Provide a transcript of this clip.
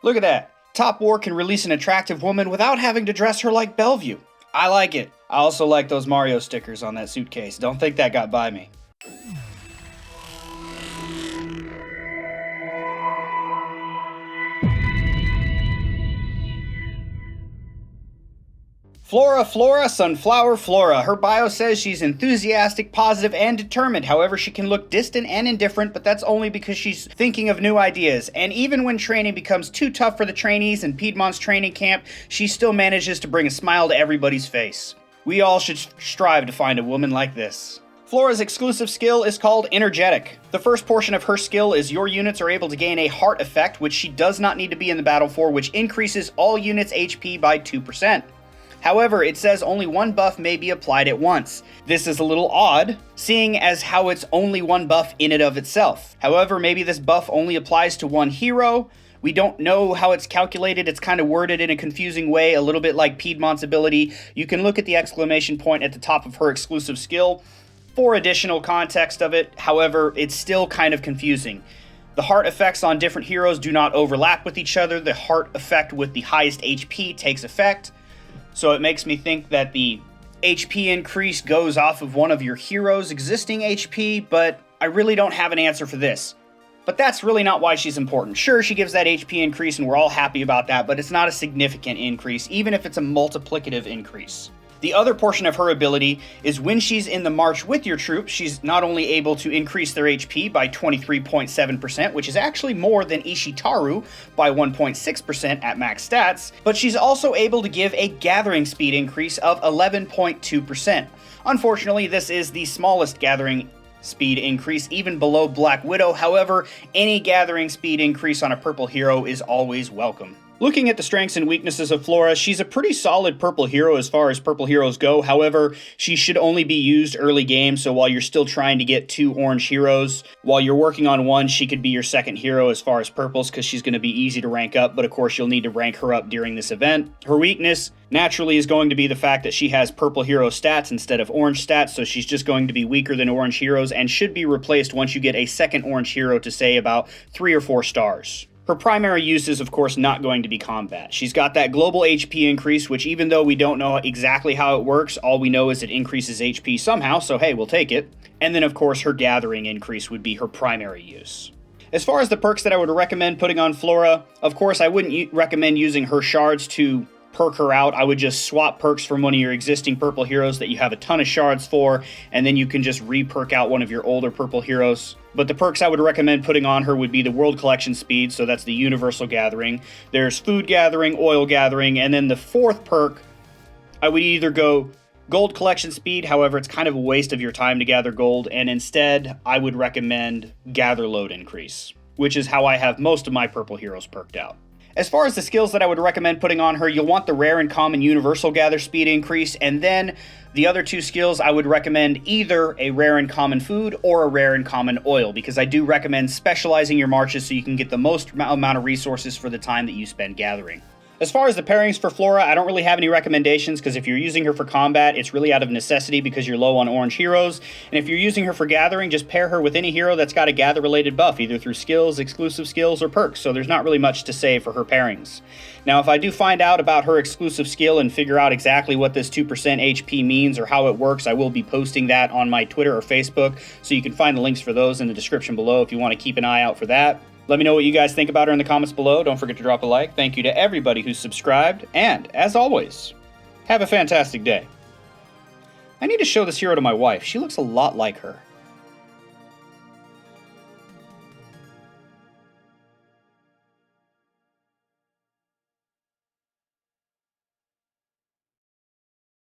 Look at that. Top War can release an attractive woman without having to dress her like Bellevue. I like it. I also like those Mario stickers on that suitcase. Don't think that got by me. Flora, Sunflower Flora. Her bio says she's enthusiastic, positive, and determined. However, she can look distant and indifferent, but that's only because she's thinking of new ideas. And even when training becomes too tough for the trainees in Piedmont's training camp, she still manages to bring a smile to everybody's face. We all should strive to find a woman like this. Flora's exclusive skill is called Energetic. The first portion of her skill is your units are able to gain a heart effect, which she does not need to be in the battle for, which increases all units' HP by 2%. However, it says only one buff may be applied at once. This is a little odd, seeing as how it's only one buff in and of itself. However, maybe this buff only applies to one hero. We don't know how it's calculated. It's kind of worded in a confusing way, a little bit like Piedmont's ability. You can look at the exclamation point at the top of her exclusive skill for additional context of it. However, it's still kind of confusing. The heart effects on different heroes do not overlap with each other. The heart effect with the highest HP takes effect. So it makes me think that the HP increase goes off of one of your heroes' existing HP, but I really don't have an answer for this. But that's really not why she's important. Sure, she gives that HP increase and we're all happy about that, but it's not a significant increase, even if it's a multiplicative increase. The other portion of her ability is when she's in the march with your troops, she's not only able to increase their HP by 23.7%, which is actually more than Ishitaru by 1.6% at max stats, but she's also able to give a gathering speed increase of 11.2%. Unfortunately, this is the smallest gathering speed increase, even below Black Widow. However, any gathering speed increase on a purple hero is always welcome. Looking at the strengths and weaknesses of Flora, she's a pretty solid purple hero as far as purple heroes go. However, she should only be used early game, so while you're still trying to get 2 orange heroes, while you're working on one, she could be your second hero as far as purples, because she's going to be easy to rank up, but of course you'll need to rank her up during this event. Her weakness, naturally, is going to be the fact that she has purple hero stats instead of orange stats, so she's just going to be weaker than orange heroes, and should be replaced once you get a second orange hero to, say, about 3 or 4 stars. Her primary use is, of course, not going to be combat. She's got that global HP increase, which even though we don't know exactly how it works, all we know is it increases HP somehow, so hey, we'll take it. And then, of course, her gathering increase would be her primary use. As far as the perks that I would recommend putting on Flora, of course, I wouldn't recommend using her shards to perk her out. I would just swap perks from one of your existing purple heroes that you have a ton of shards for, and then you can just re-perk out one of your older purple heroes. But the perks I would recommend putting on her would be the World Collection Speed, so that's the Universal Gathering. There's Food Gathering, Oil Gathering, and then the fourth perk, I would either go Gold Collection Speed, however, it's kind of a waste of your time to gather gold, and instead, I would recommend Gather Load Increase, which is how I have most of my purple heroes perked out. As far as the skills that I would recommend putting on her, you'll want the Rare and Common Universal Gather Speed increase, and then the other 2 skills I would recommend either a Rare and Common Food or a Rare and Common Oil, because I do recommend specializing your marches so you can get the most amount of resources for the time that you spend gathering. As far as the pairings for Flora, I don't really have any recommendations, because if you're using her for combat, it's really out of necessity because you're low on orange heroes. And if you're using her for gathering, just pair her with any hero that's got a gather-related buff, either through skills, exclusive skills, or perks, so there's not really much to say for her pairings. Now, if I do find out about her exclusive skill and figure out exactly what this 2% HP means or how it works, I will be posting that on my Twitter or Facebook, so you can find the links for those in the description below if you want to keep an eye out for that. Let me know what you guys think about her in the comments below. Don't forget to drop a like. Thank you to everybody who's subscribed. And, as always, have a fantastic day. I need to show this hero to my wife. She looks a lot like her.